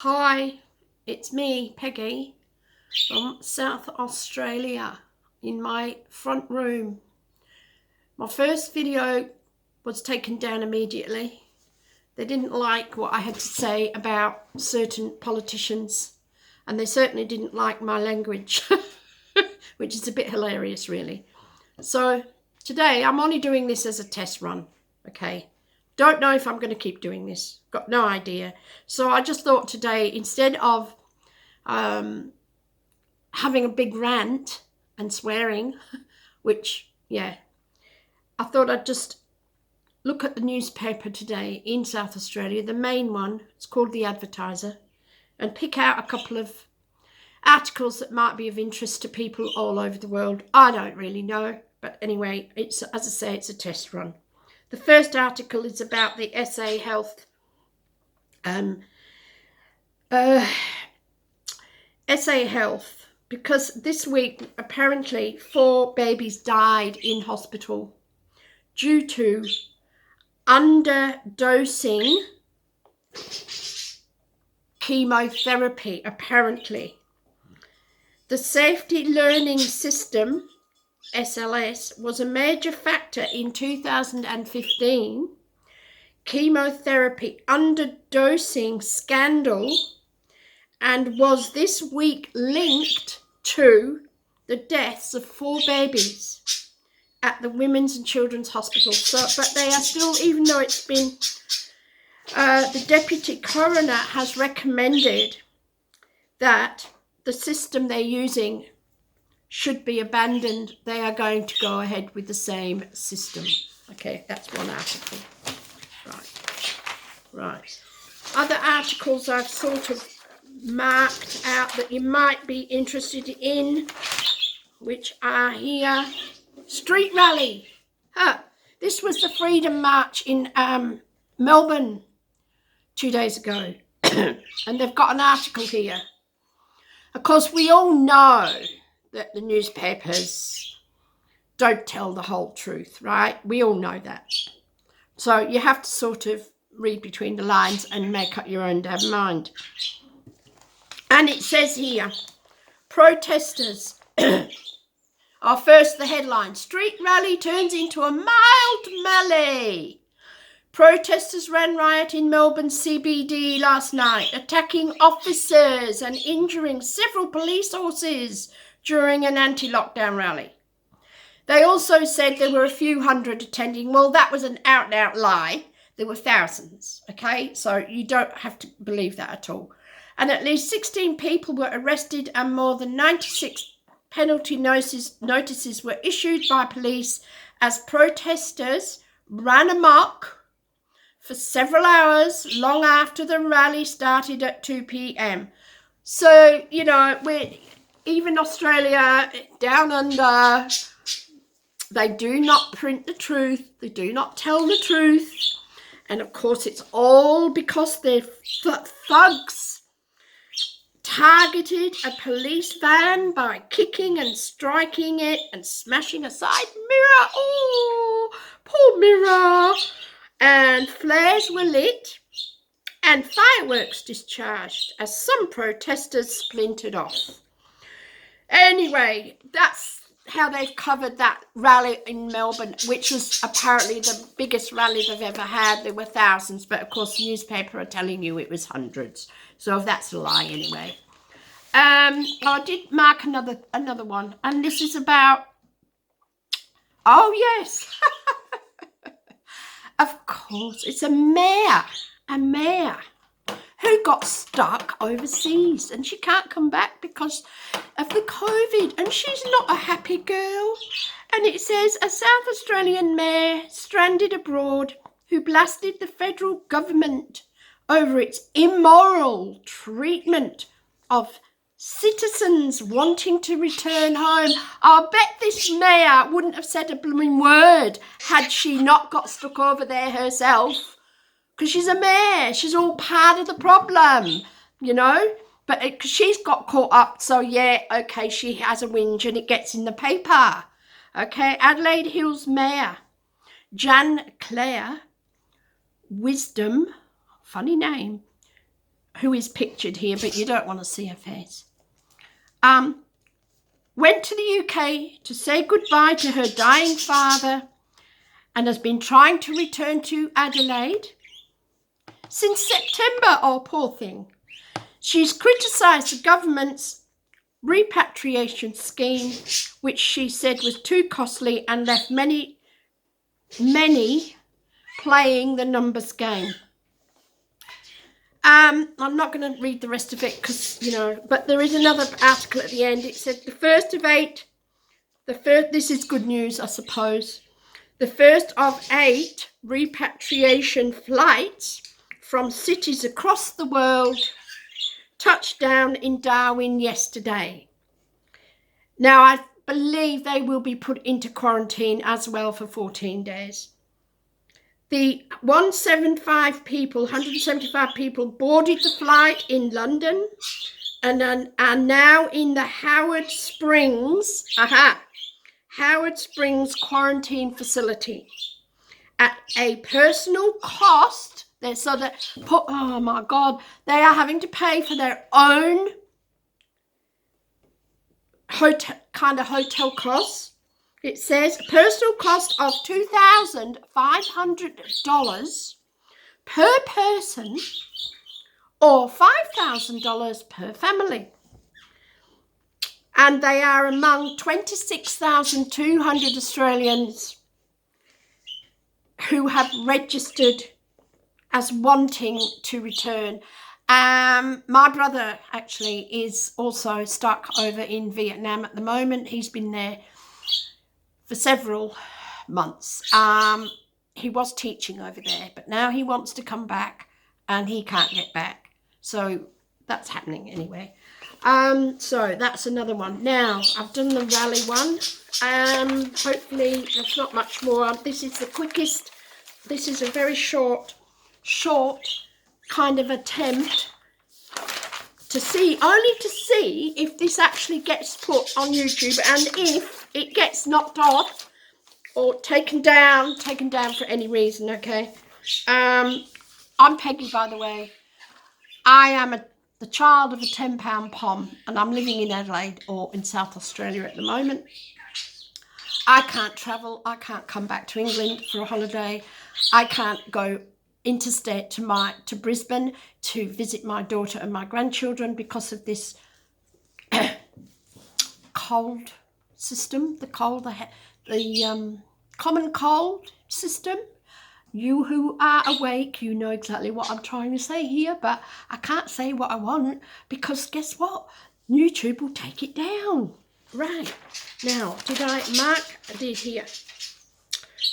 Hi, it's me, Peggy, from South Australia in my front room. My first video was taken down immediately. They didn't like what I had to say about certain politicians, and they certainly didn't like my language, which is a bit hilarious, really. So today I'm only doing this as a test run, okay? Don't know if I'm going to keep doing this. Got no idea. So I just thought today, instead of having a big rant and swearing, which, yeah, I thought I'd just look at the newspaper today in South Australia, the main one. It's called The Advertiser, and pick out a couple of articles that might be of interest to people all over the world. I don't really know, but anyway, it's, as I say, it's a test run. The first article is about the SA Health SA Health, because this week apparently 4 babies died in hospital due to underdosing chemotherapy. Apparently, the Safety Learning System, SLS, was a major factor in 2015 chemotherapy underdosing scandal, and was this week linked to the deaths of 4 babies at the Women's and Children's Hospital. So, but they are still, even though it's been, the Deputy Coroner has recommended that the system they're using should be abandoned. They are going to go ahead with the same system. Okay, that's one article. Right. Other articles I've sort of marked out that you might be interested in, which are here. Street rally. This was the Freedom March in Melbourne 2 days ago. And they've got an article here. Of course, we all know that the newspapers don't tell the whole truth, right? We all know that. So you have to sort of read between the lines and make up your own damn mind. And it says here, protesters. First, the headline, street rally turns into a mild melee. Protesters ran riot in Melbourne CBD last night, attacking officers and injuring several police horses during an anti-lockdown rally. They also said there were a few hundred attending. Well, that was an out-and-out lie. There were thousands, okay? So you don't have to believe that at all. And at least 16 people were arrested and more than 96 penalty notices were issued by police as protesters ran amok for several hours long after the rally started at 2 p.m. So, you know, even Australia, down under, they do not print the truth. They do not tell the truth. And of course, it's all because they're thugs targeted a police van by kicking and striking it and smashing a side mirror. Oh, poor mirror. And flares were lit and fireworks discharged as some protesters splintered off. Anyway, that's how they've covered that rally in Melbourne, which was apparently the biggest rally they've ever had. There were thousands, but of course the newspaper are telling you it was hundreds. So that's a lie anyway. I did mark another one, and this is about, oh yes, of course, it's a mayor who got stuck overseas and she can't come back because of the COVID, and she's not a happy girl. And it says, a South Australian mayor stranded abroad who blasted the federal government over its immoral treatment of citizens wanting to return home. I'll bet this mayor wouldn't have said a blooming word had she not got stuck over there herself. Because she's a mayor. She's all part of the problem, you know. But she's got caught up, so yeah, okay, she has a whinge and it gets in the paper. Okay, Adelaide Hills Mayor Jan Claire Wisdom, funny name, who is pictured here, but you don't want to see her face, went to the UK to say goodbye to her dying father and has been trying to return to Adelaide since September. Oh, poor thing. She's criticised the government's repatriation scheme, which she said was too costly and left many playing the numbers game. I'm not going to read the rest of it because, you know, but there is another article at the end. It said the first of 8, this is good news, I suppose. The first of 8 repatriation flights from cities across the world touched down in Darwin yesterday. Now, I believe they will be put into quarantine as well for 14 days. The 175 people boarded the flight in London and are now in the Howard Springs quarantine facility at a personal cost. Oh my God, they are having to pay for their own hotel costs. It says a personal cost of $2,500 per person or $5,000 per family. And they are among 26,200 Australians who have registered as wanting to return. My brother actually is also stuck over in Vietnam at the moment. He's been there for several months. He was teaching over there, but now he wants to come back and he can't get back. So that's happening anyway. So that's another one. Now, I've done the rally one. Hopefully there's not much more. This is the quickest. This is a very short kind of attempt to see if this actually gets put on YouTube and if it gets knocked off or taken down for any reason, okay? I'm Peggy, by the way. I am the child of a 10-pound pom, and I'm living in Adelaide or in South Australia at the moment. I can't travel. I can't come back to England for a holiday. I can't go interstate to Brisbane to visit my daughter and my grandchildren because of this cold system, the common cold system. You who are awake, you know exactly what I'm trying to say here, but I can't say what I want because guess what? YouTube will take it down. Right. Now, did I mark? I did here.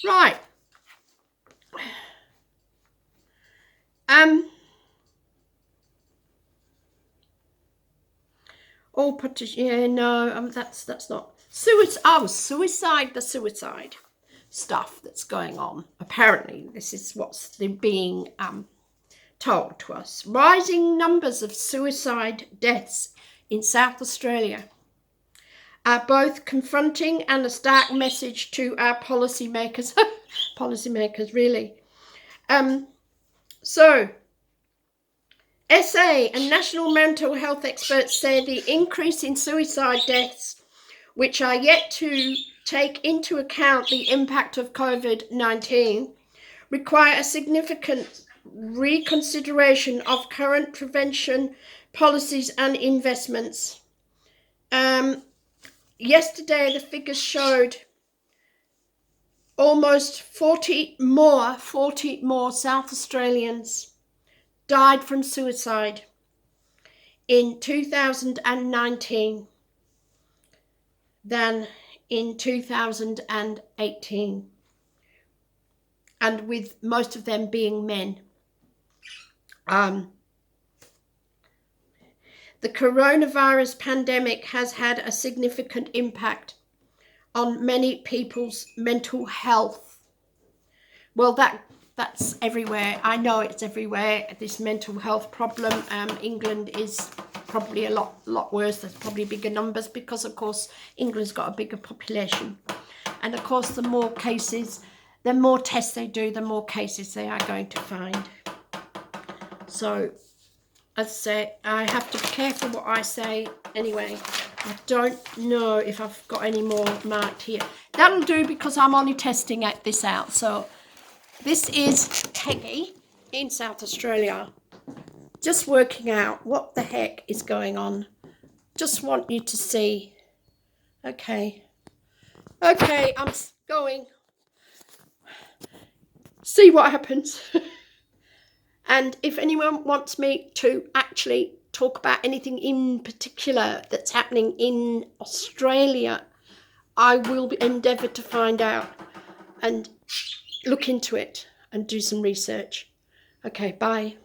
Right. That's not suicide. Oh, suicide. The suicide stuff that's going on. Apparently, this is what's being told to us. Rising numbers of suicide deaths in South Australia are both confronting and a stark message to our policymakers. Policymakers, really. So, SA and national mental health experts say the increase in suicide deaths, which are yet to take into account the impact of COVID-19, require a significant reconsideration of current prevention policies and investments. Yesterday, the figures showed almost 40 more South Australians died from suicide in 2019 than in 2018, and with most of them being men. The coronavirus pandemic has had a significant impact on many people's mental health. Well, that's everywhere. I know it's everywhere, this mental health problem. England is probably a lot worse. There's probably bigger numbers because, of course, England's got a bigger population. And, of course, the more cases, the more tests they do, the more cases they are going to find. So as I say, I have to be careful what I say anyway. I don't know if I've got any more marked here. That'll do because I'm only testing this out. So this is Peggy in South Australia, just working out what the heck is going on. Just want you to see. Okay, I'm going. See what happens. And if anyone wants me to actually talk about anything in particular that's happening in Australia, I will endeavour to find out and look into it and do some research. Okay, bye.